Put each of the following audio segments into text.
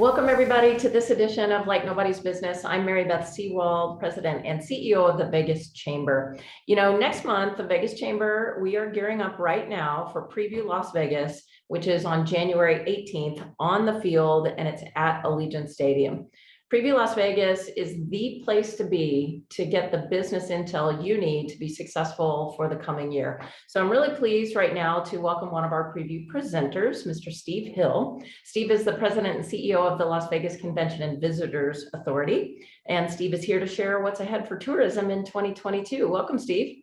Welcome, everybody, to this edition of Like Nobody's Business. I'm Mary Beth Sewald, President and CEO of the Vegas Chamber. Next month, the Vegas Chamber, we are gearing up right now for Preview Las Vegas, which is on January 18th on the field, and it's at Allegiant Stadium. Preview Las Vegas is the place to be to get the business intel you need to be successful for the coming year. So I'm really pleased right now to welcome one of our preview presenters, Mr. Steve Hill. Steve is the president and CEO of the Las Vegas Convention and Visitors Authority. And Steve is here to share what's ahead for tourism in 2022. Welcome, Steve.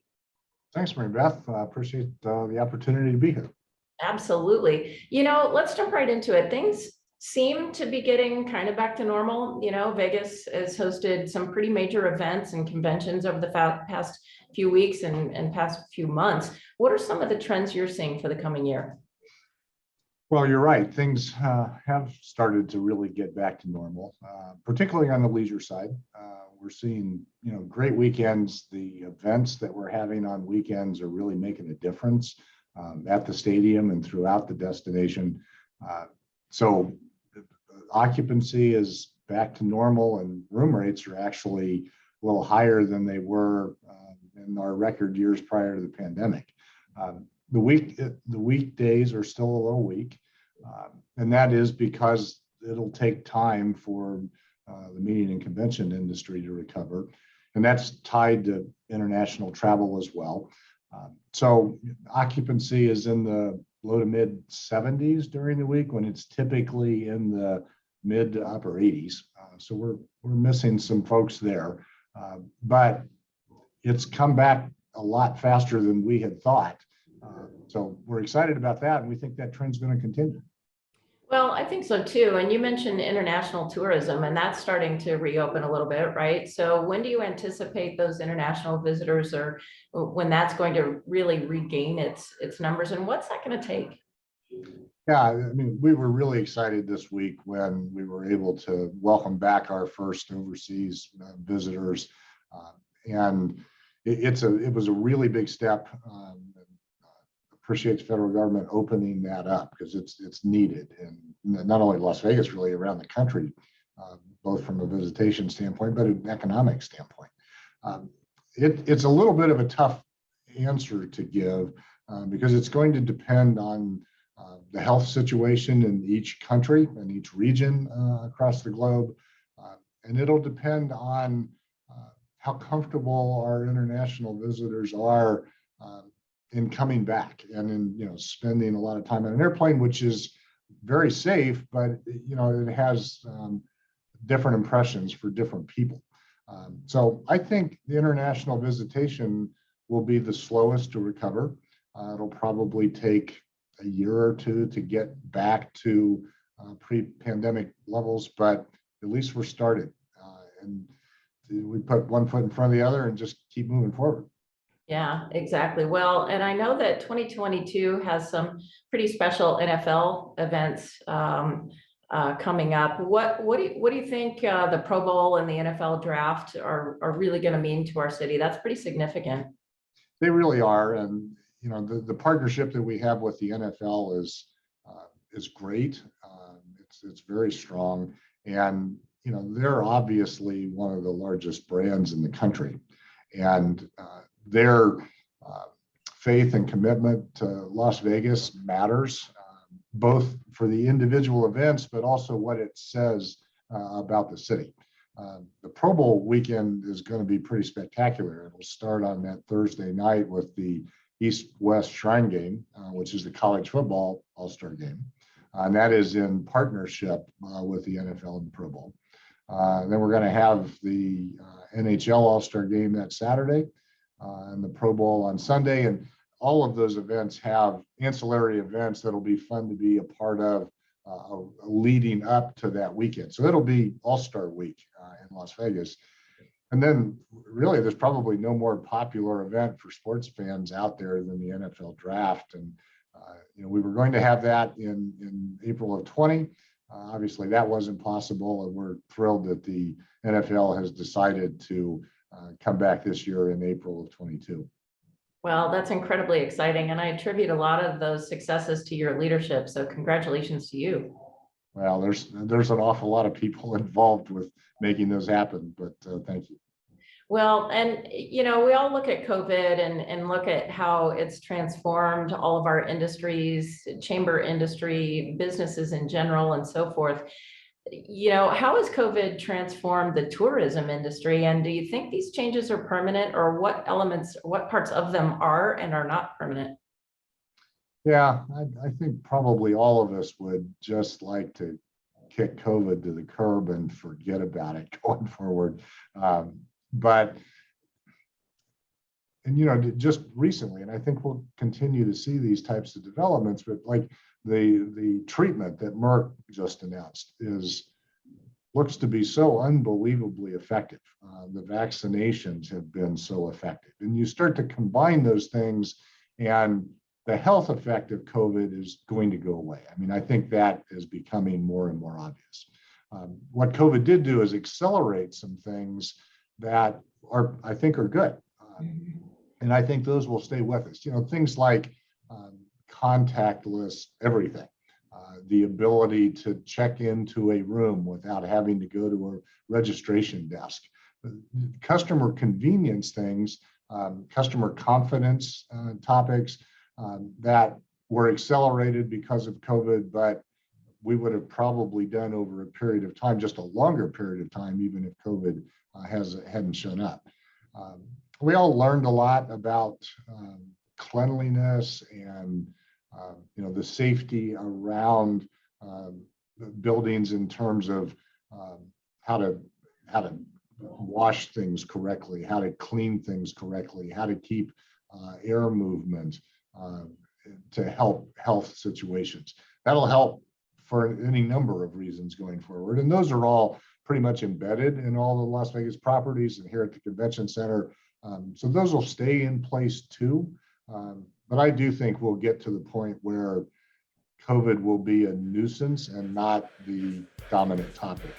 Thanks, Mary Beth. I appreciate the opportunity to be here. Absolutely. Let's jump right into it. Things seem to be getting kind of back to normal. Vegas has hosted some pretty major events and conventions over the past few weeks and past few months. What are some of the trends you're seeing for the coming year? Well, you're right. Things have started to really get back to normal, particularly on the leisure side. We're seeing, great weekends. The events that we're having on weekends are really making a difference at the stadium and throughout the destination. So occupancy is back to normal, and room rates are actually a little higher than they were in our record years prior to the pandemic. The weekdays are still a little weak, and that is because it'll take time for the meeting and convention industry to recover, and that's tied to international travel as well. So occupancy is in the low to mid 70s during the week, when it's typically in the mid to upper 80s. So we're missing some folks there, but it's come back a lot faster than we had thought. So we're excited about that, and we think that trend's going to continue. Well, I think so too. And you mentioned international tourism, and that's starting to reopen a little bit, right? So when do you anticipate those international visitors, or when that's going to really regain its numbers, and what's that going to take? Yeah, I mean, we were really excited this week when we were able to welcome back our first overseas visitors, and it was a really big step. Appreciate the federal government opening that up, because it's needed, and not only Las Vegas, really around the country, both from a visitation standpoint but an economic standpoint. It's a little bit of a tough answer to give, because it's going to depend on the health situation in each country and each region across the globe, and it'll depend on how comfortable our international visitors are in coming back and in spending a lot of time on an airplane, which is very safe, but it has different impressions for different people. So I think the international visitation will be the slowest to recover. It'll probably take a year or two to get back to pre-pandemic levels, but at least we're started, and we put one foot in front of the other and just keep moving forward. Yeah, exactly. Well, and I know that 2022 has some pretty special NFL events coming up. What do you think the Pro Bowl and the NFL draft are really going to mean to our city? That's pretty significant. They really are, and the partnership that we have with the NFL is great. It's very strong, and they're obviously one of the largest brands in the country, and their faith and commitment to Las Vegas matters, both for the individual events, but also what it says about the city. The Pro Bowl weekend is going to be pretty spectacular. It'll start on that Thursday night with the East-West Shrine Game, which is the college football all-star game. And that is in partnership with the NFL and the Pro Bowl. Then we're going to have the NHL all-star game that Saturday, and the Pro Bowl on Sunday. And all of those events have ancillary events that'll be fun to be a part of leading up to that weekend. So it'll be all-star week in Las Vegas. And then really there's probably no more popular event for sports fans out there than the NFL draft. And we were going to have that in April of 20. Obviously that wasn't possible, and we're thrilled that the NFL has decided to come back this year in April of 22. Well, that's incredibly exciting, and I attribute a lot of those successes to your leadership. So congratulations to you. Well, there's an awful lot of people involved with making those happen, but thank you. Well, and we all look at COVID and look at how it's transformed all of our industries, chamber industry, businesses in general, and so forth. How has COVID transformed the tourism industry? And do you think these changes are permanent, or what parts of them are and are not permanent? Yeah, I think probably all of us would just like to kick COVID to the curb and forget about it going forward. But just recently, and I think we'll continue to see these types of developments, but like the treatment that Merck just announced looks to be so unbelievably effective. The vaccinations have been so effective, and you start to combine those things, and the health effect of COVID is going to go away. I mean, I think that is becoming more and more obvious. What COVID did do is accelerate some things that I think are good. And I think those will stay with us. Things like contactless everything, the ability to check into a room without having to go to a registration desk, customer convenience things, customer confidence topics that were accelerated because of COVID, but we would have probably done over a period of time, just a longer period of time, even if COVID hadn't shown up. We all learned a lot about cleanliness and the safety around buildings in terms of how to wash things correctly, how to clean things correctly, how to keep air movement to help health situations. That'll help for any number of reasons going forward. And those are all pretty much embedded in all the Las Vegas properties and here at the convention center. So those will stay in place too. But I do think we'll get to the point where COVID will be a nuisance and not the dominant topic.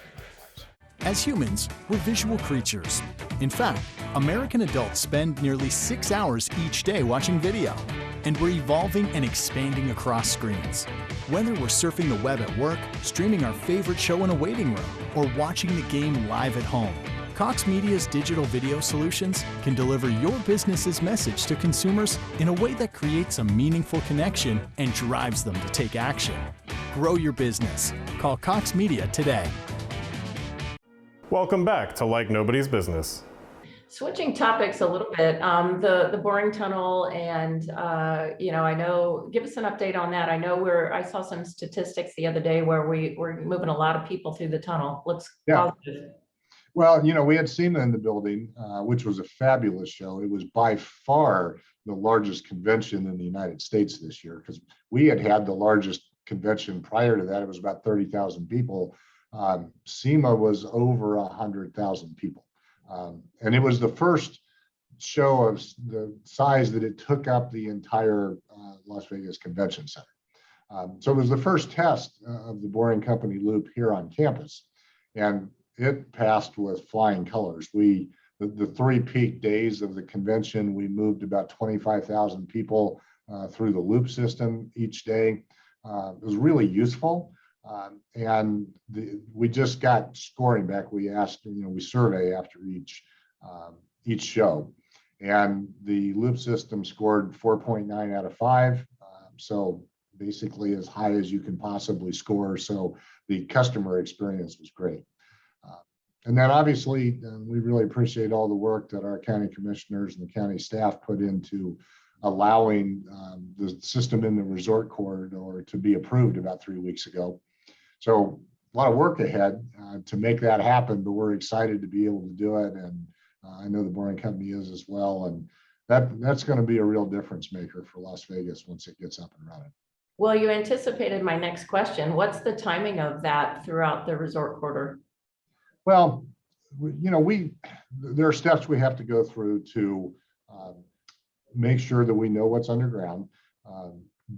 As humans, we're visual creatures. In fact, American adults spend nearly 6 hours each day watching video, and we're evolving and expanding across screens. Whether we're surfing the web at work, streaming our favorite show in a waiting room, or watching the game live at home, Cox Media's digital video solutions can deliver your business's message to consumers in a way that creates a meaningful connection and drives them to take action. Grow your business. Call Cox Media today. Welcome back to Like Nobody's Business. Switching topics a little bit, the boring tunnel, and I know, give us an update on that. I know I saw some statistics the other day where we're moving a lot of people through the tunnel. Looks positive. Well, we had seen in the building, which was a fabulous show. It was by far the largest convention in the United States this year, because we had the largest convention prior to that. It was about 30,000 people. SEMA was over 100,000 people. And it was the first show of the size that it took up the entire Las Vegas Convention Center. So it was the first test of the Boring Company Loop here on campus. And it passed with flying colors. The 3 peak days of the convention, we moved about 25,000 people through the loop system each day. It was really useful. And we just got scoring back. We asked, we survey after each show, and the loop system scored 4.9 out of 5. So basically as high as you can possibly score. So the customer experience was great. And then obviously, we really appreciate all the work that our county commissioners and the county staff put into allowing the system in the resort corridor to be approved about 3 weeks ago. So a lot of work ahead to make that happen, but we're excited to be able to do it. And I know the Boring Company is as well. And that's going to be a real difference maker for Las Vegas once it gets up and running. Well, you anticipated my next question. What's the timing of that throughout the resort corridor? Well, there are steps we have to go through to make sure that we know what's underground,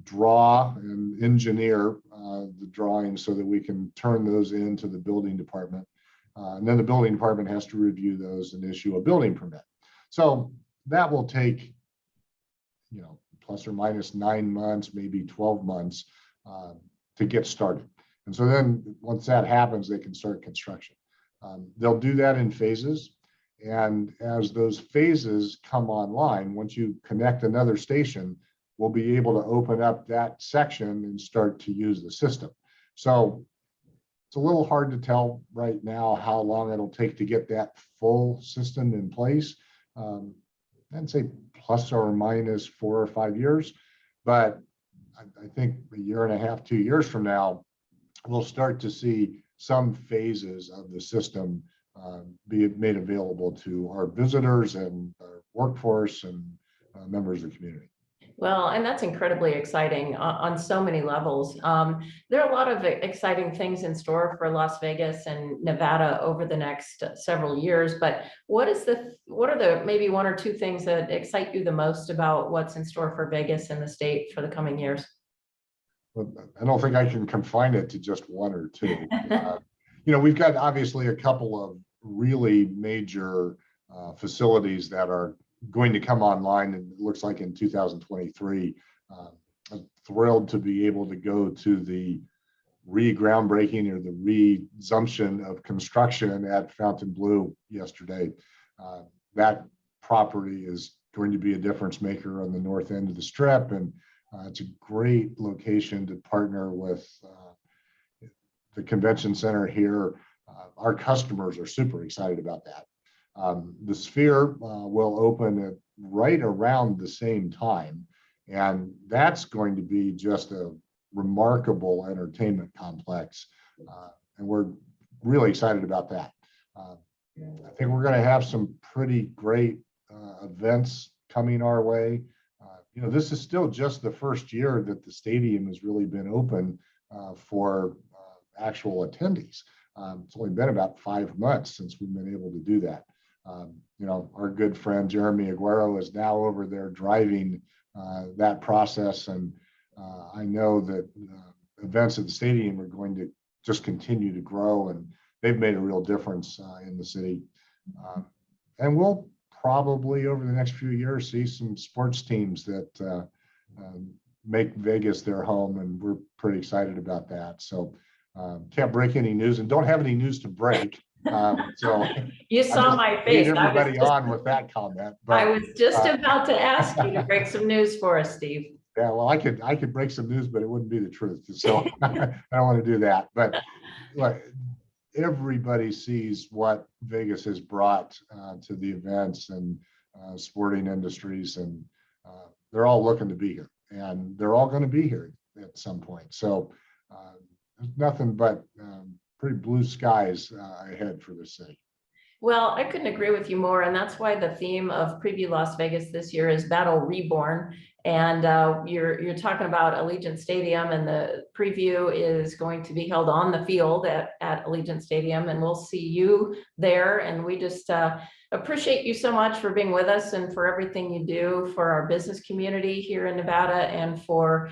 draw and engineer the drawings so that we can turn those into the building department. And then the building department has to review those and issue a building permit. So that will take, plus or minus 9 months, maybe 12 months to get started. And so then once that happens, they can start construction. They'll do that in phases. And as those phases come online, once you connect another station, we'll be able to open up that section and start to use the system. So it's a little hard to tell right now how long it'll take to get that full system in place. I'd say plus or minus 4 or 5 years. But I think a year and a half, 2 years from now, we'll start to see some phases of the system be made available to our visitors and our workforce and members of the community. Well, and that's incredibly exciting on so many levels. There are a lot of exciting things in store for Las Vegas and Nevada over the next several years, but what are the maybe 1 or 2 things that excite you the most about what's in store for Vegas and the state for the coming years? Well, I don't think I can confine it to just 1 or 2. We've got obviously a couple of really major facilities that are going to come online, and it looks like in 2023. I'm thrilled to be able to go to the groundbreaking or the resumption of construction at Fontainebleau yesterday. That property is going to be a difference maker on the north end of the Strip, and it's a great location to partner with the convention center here. Our customers are super excited about that. The Sphere will open at right around the same time, and that's going to be just a remarkable entertainment complex, and we're really excited about that. I think we're going to have some pretty great events coming our way. This is still just the first year that the stadium has really been open for actual attendees. It's only been about 5 months since we've been able to do that. Our good friend Jeremy Aguero is now over there driving that process, and I know that events at the stadium are going to just continue to grow, and they've made a real difference in the city. And we'll probably over the next few years see some sports teams that make Vegas their home, and we're pretty excited about that. So can't break any news and don't have any news to break. So you saw my face. Everybody on with that comment. But, I was just about to ask you to break some news for us, Steve. Yeah, well, I could break some news, but it wouldn't be the truth. So I don't want to do that. But look, everybody sees what Vegas has brought to the events and sporting industries, and they're all looking to be here, and they're all going to be here at some point. So there's nothing but pretty blue skies ahead for the city. Well, I couldn't agree with you more. And that's why the theme of Preview Las Vegas this year is Battle Reborn. And you're talking about Allegiant Stadium, and the preview is going to be held on the field at Allegiant Stadium. And we'll see you there. And we just appreciate you so much for being with us and for everything you do for our business community here in Nevada and for,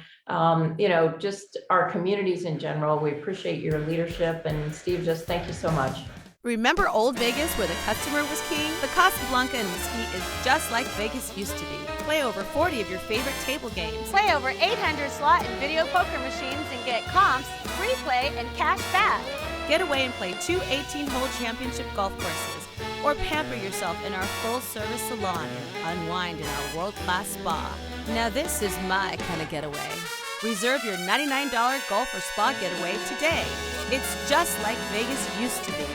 just our communities in general. We appreciate your leadership. And Steve, just thank you so much. Remember Old Vegas where the customer was king? The Casablanca in Mesquite is just like Vegas used to be. Play over 40 of your favorite table games. Play over 800 slot and video poker machines and get comps, free play, and cash back. Get away and play 2 18-hole championship golf courses, or pamper yourself in our full-service salon and unwind in our world-class spa. Now this is my kind of getaway. Reserve your $99 golf or spa getaway today. It's just like Vegas used to be.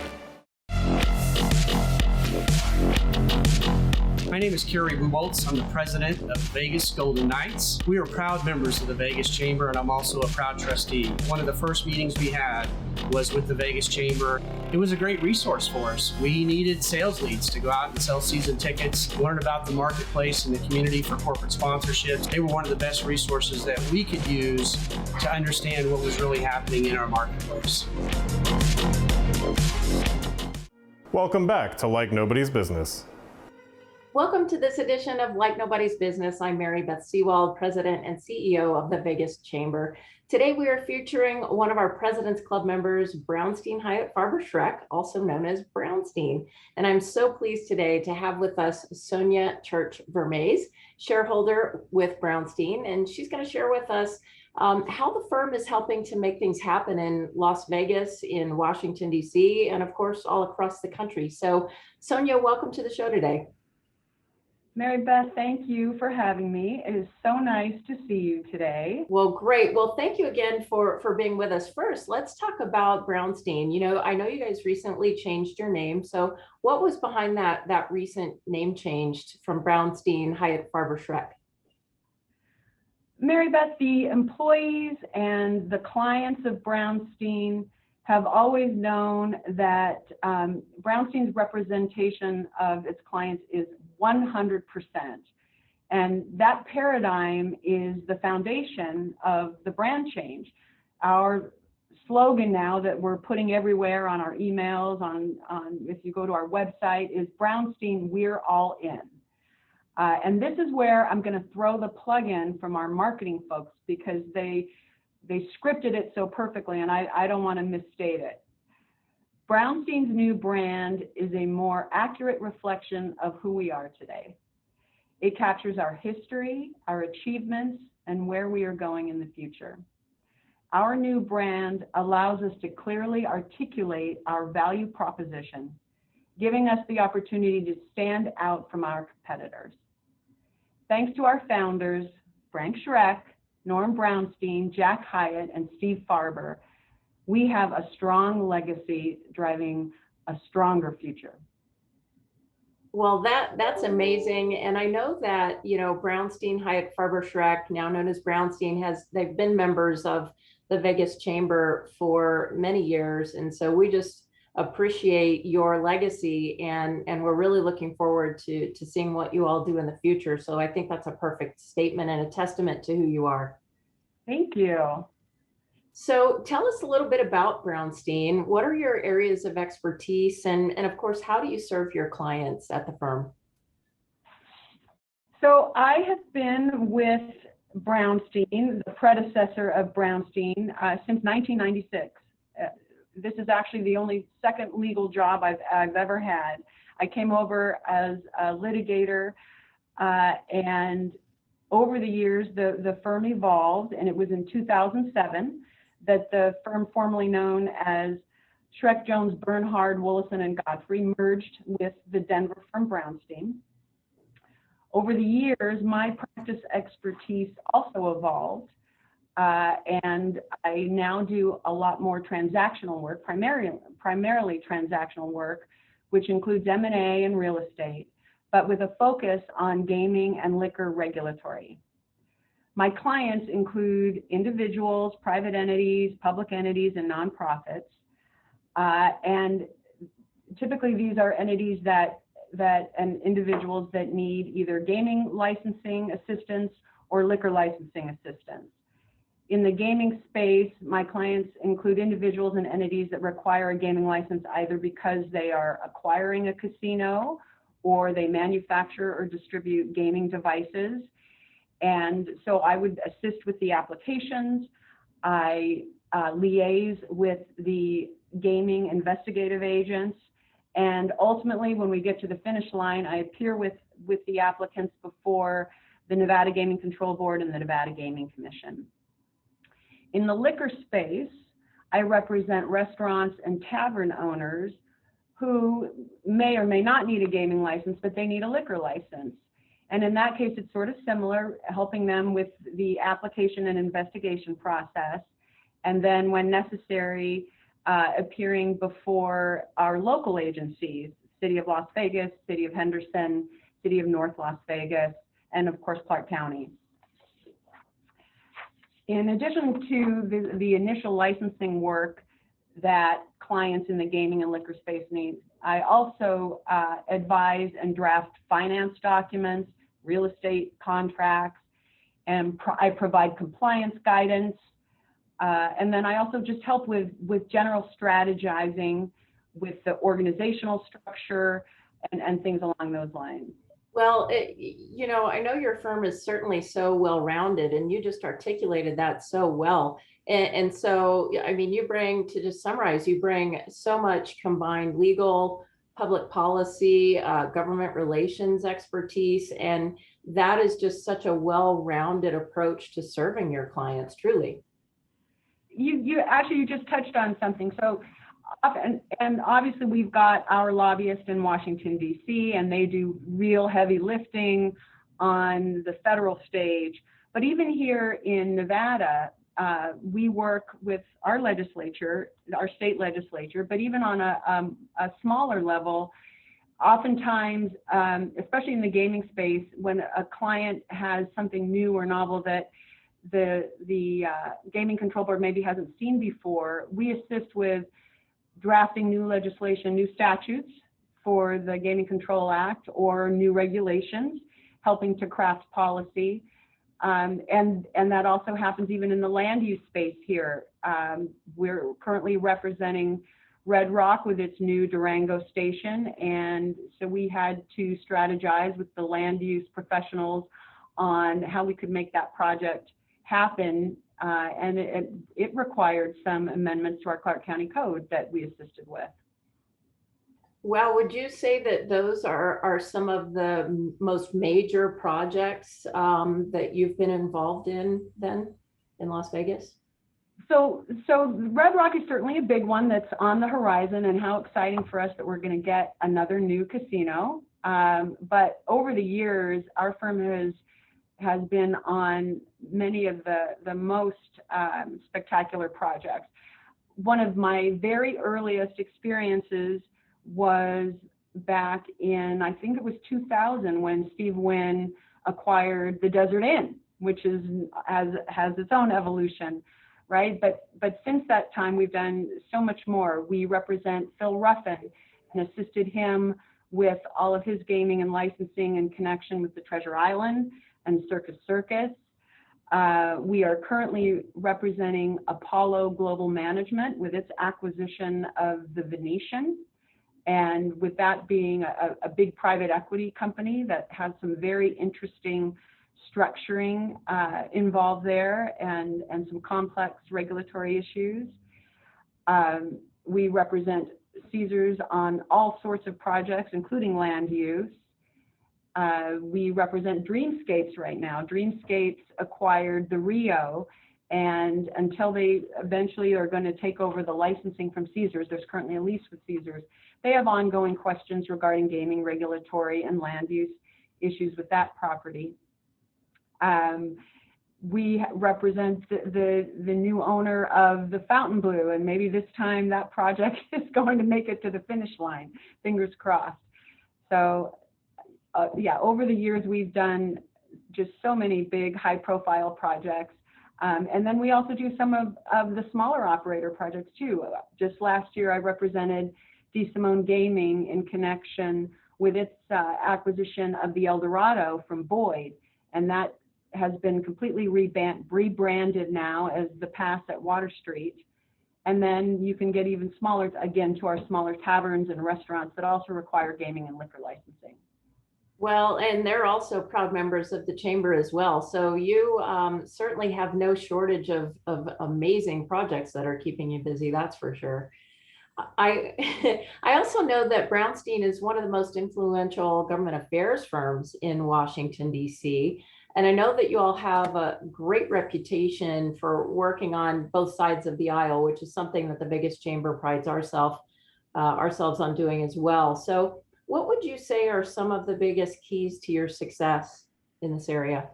My name is Kerry Sewald. I'm the president of Vegas Golden Knights. We are proud members of the Vegas Chamber, and I'm also a proud trustee. One of the first meetings we had was with the Vegas Chamber. It was a great resource for us. We needed sales leads to go out and sell season tickets, learn about the marketplace and the community for corporate sponsorships. They were one of the best resources that we could use to understand what was really happening in our marketplace. Welcome back to Like Nobody's Business. Welcome to this edition of Like Nobody's Business. I'm Beth Sewald, President and CEO of the Vegas Chamber. Today we are featuring one of our President's Club members, Brownstein Hyatt Farber Schreck, also known as Brownstein. And I'm so pleased today to have with us Sonia Church Vermeys, shareholder with Brownstein. And she's going to share with us how the firm is helping to make things happen in Las Vegas, in Washington, D.C., and of course, all across the country. So, Sonia, welcome to the show today. Mary Beth, thank you for having me. It is so nice to see you today. Well, great. Well, thank you again for being with us. First, let's talk about Brownstein. You know, I know you guys recently changed your name. So what was behind that recent name change from Brownstein, Hyatt, Farber, Schreck? Mary Beth, the employees and the clients of Brownstein have always known that Brownstein's representation of its clients is 100%. And that paradigm is the foundation of the brand change. Our slogan now that we're putting everywhere on our emails, on if you go to our website, is Brownstein, we're all in. And this is where I'm going to throw the plug in from our marketing folks, because they scripted it so perfectly, and I don't want to misstate it. Brownstein's new brand is a more accurate reflection of who we are today. It captures our history, our achievements, and where we are going in the future. Our new brand allows us to clearly articulate our value proposition, giving us the opportunity to stand out from our competitors. Thanks to our founders, Frank Schreck, Norm Brownstein, Jack Hyatt, and Steve Farber, we have a strong legacy driving a stronger future. Well, that's amazing. And I know that, you know, Brownstein, Hyatt, Farber, Schreck, now known as Brownstein, they've been members of the Vegas Chamber for many years. And so we just appreciate your legacy, and we're really looking forward to seeing what you all do in the future. So I think that's a perfect statement and a testament to who you are. Thank you. So tell us a little bit about Brownstein. What are your areas of expertise? And of course, how do you serve your clients at the firm? So I have been with Brownstein, the predecessor of Brownstein, since 1996. This is actually the only second legal job I've ever had. I came over as a litigator, and over the years, the firm evolved, and it was in 2007 that the firm formerly known as Schreck, Jones, Bernhard, Willison, and Godfrey merged with the Denver firm Brownstein. Over the years, my practice expertise also evolved, and I now do a lot more transactional work, primarily transactional work, which includes M&A and real estate, but with a focus on gaming and liquor regulatory. My clients include individuals, private entities, public entities, and nonprofits. And typically these are entities and individuals that need either gaming licensing assistance or liquor licensing assistance. In the gaming space, my clients include individuals and entities that require a gaming license either because they are acquiring a casino or they manufacture or distribute gaming devices. And so I would assist with the applications. I liaise with the gaming investigative agents. And ultimately, when we get to the finish line, I appear with the applicants before the Nevada Gaming Control Board and the Nevada Gaming Commission. In the liquor space, I represent restaurants and tavern owners who may or may not need a gaming license, but they need a liquor license. And in that case, it's sort of similar, helping them with the application and investigation process. And then when necessary, appearing before our local agencies, City of Las Vegas, City of Henderson, City of North Las Vegas, and of course, Clark County. In addition to the initial licensing work that clients in the gaming and liquor space need, I also advise and draft finance documents, real estate contracts, and I provide compliance guidance. And then I also just help with general strategizing with the organizational structure and things along those lines. Well, you know, I know your firm is certainly so well-rounded, and you just articulated that so well. And so, I mean, you bring, to just summarize, you bring so much combined legal, public policy, government relations expertise, and that is just such a well-rounded approach to serving your clients, truly. You actually, you just touched on something. So, and obviously we've got our lobbyists in Washington, D.C., and they do real heavy lifting on the federal stage. But even here in Nevada, we work with our legislature, our state legislature, but even on a smaller level, oftentimes, especially in the gaming space, when a client has something new or novel that the Gaming Control Board maybe hasn't seen before, we assist with drafting new legislation, new statutes for the Gaming Control Act, or new regulations, helping to craft policy. And that also happens even in the land use space here. We're currently representing Red Rock with its new Durango station, and so we had to strategize with the land use professionals on how we could make that project happen, and it required some amendments to our Clark County Code that we assisted with. Well, would you say that those are some of the most major projects that you've been involved in then in Las Vegas? So Red Rock is certainly a big one that's on the horizon, and how exciting for us that we're going to get another new casino. But over the years, our firm has been on many of the most spectacular projects. One of my very earliest experiences was back in, I think it was 2000, when Steve Wynn acquired the Desert Inn, which has its own evolution, right? But since that time, we've done so much more. We represent Phil Ruffin and assisted him with all of his gaming and licensing in connection with the Treasure Island and Circus Circus. We are currently representing Apollo Global Management with its acquisition of the Venetian, and with that being a big private equity company that has some very interesting structuring involved there, and some complex regulatory issues. We represent Caesars on all sorts of projects, including land use. We represent Dreamscapes right now. Dreamscapes acquired the Rio, and until they eventually are going to take over the licensing from Caesars, there's currently a lease with Caesars, they have ongoing questions regarding gaming regulatory and land use issues with that property. We represent the new owner of the Fontainebleau, and maybe this time that project is going to make it to the finish line, fingers crossed. So yeah, over the years, we've done just so many big high profile projects. And then we also do some of the smaller operator projects too. Just last year, I represented DeSimone Gaming in connection with its acquisition of the El Dorado from Boyd. And that has been completely rebranded now as the Pass at Water Street. And then you can get even smaller, again, to our smaller taverns and restaurants that also require gaming and liquor licensing. Well, and they're also proud members of the Chamber as well. So you certainly have no shortage of amazing projects that are keeping you busy, that's for sure. I also know that Brownstein is one of the most influential government affairs firms in Washington, D.C. And I know that you all have a great reputation for working on both sides of the aisle, which is something that the Vegas Chamber prides ourselves on doing as well. So what would you say are some of the biggest keys to your success in this area?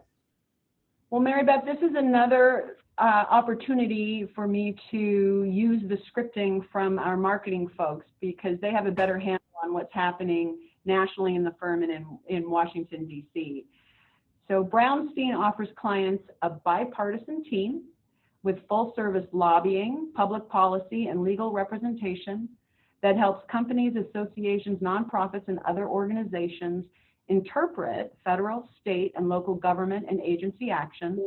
Well, Mary Beth, this is another opportunity for me to use the scripting from our marketing folks, because they have a better handle on what's happening nationally in the firm and in Washington, D.C. So Brownstein offers clients a bipartisan team with full service lobbying, public policy, and legal representation that helps companies, associations, nonprofits, and other organizations interpret federal, state, and local government and agency actions,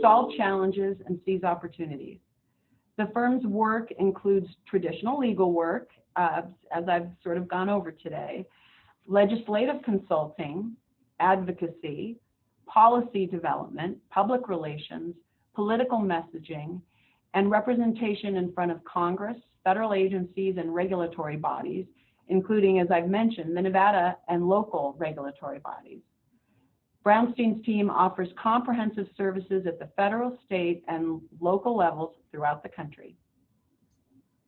solve challenges, and seize opportunities. The firm's work includes traditional legal work, as I've sort of gone over today, legislative consulting, advocacy, policy development, public relations, political messaging, and representation in front of Congress, federal agencies, and regulatory bodies, including, as I've mentioned, the Nevada and local regulatory bodies. Brownstein's team offers comprehensive services at the federal, state, and local levels throughout the country.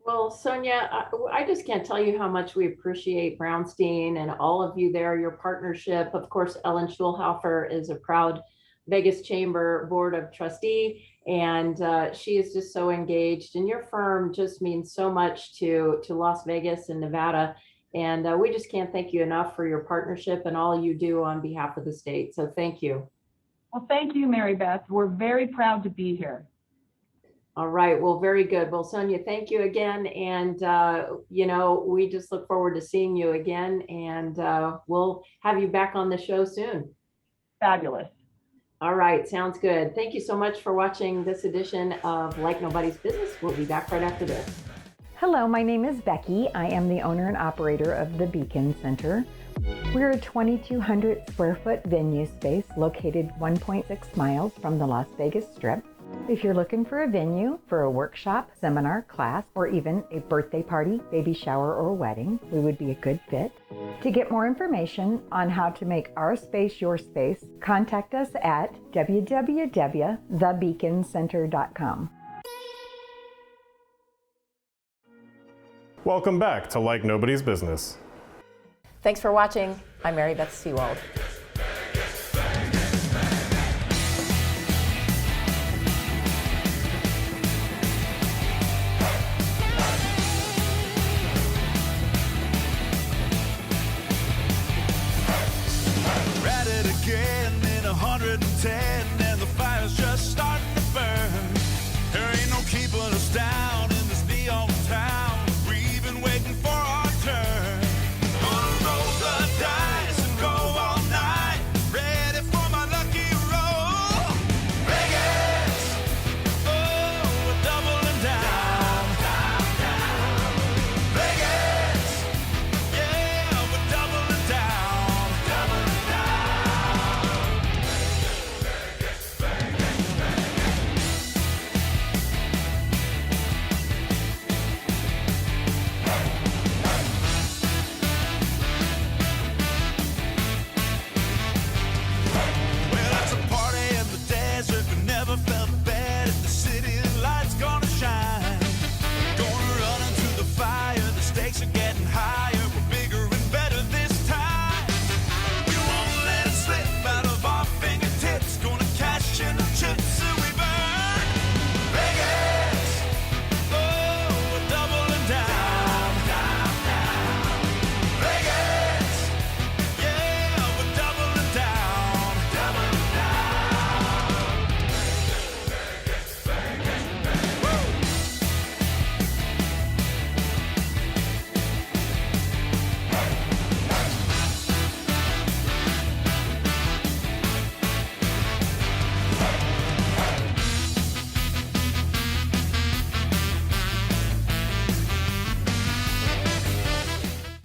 Well, Sonia, I just can't tell you how much we appreciate Brownstein and all of you there, your partnership. Of course, Ellen Schulhofer is a proud Vegas Chamber Board of Trustee, and she is just so engaged. And your firm just means so much to Las Vegas and Nevada. And we just can't thank you enough for your partnership and all you do on behalf of the state. So thank you. Well, thank you, Mary Beth. We're very proud to be here. All right. Well, very good. Well, Sonia, thank you again. And, we just look forward to seeing you again. And we'll have you back on the show soon. Fabulous. All right. Sounds good. Thank you so much for watching this edition of Like Nobody's Business. We'll be back right after this. Hello, my name is Becky. I am the owner and operator of the Beacon Center. We're a 2,200 square foot venue space located 1.6 miles from the Las Vegas Strip. If you're looking for a venue for a workshop, seminar, class, or even a birthday party, baby shower, or wedding, we would be a good fit. To get more information on how to make our space your space, contact us at www.thebeaconcenter.com. Welcome back to Like Nobody's Business. Thanks for watching. I'm Mary Beth Sewald. At it again in 110, and the fire's just starting to burn. There ain't no keeping us down in this neon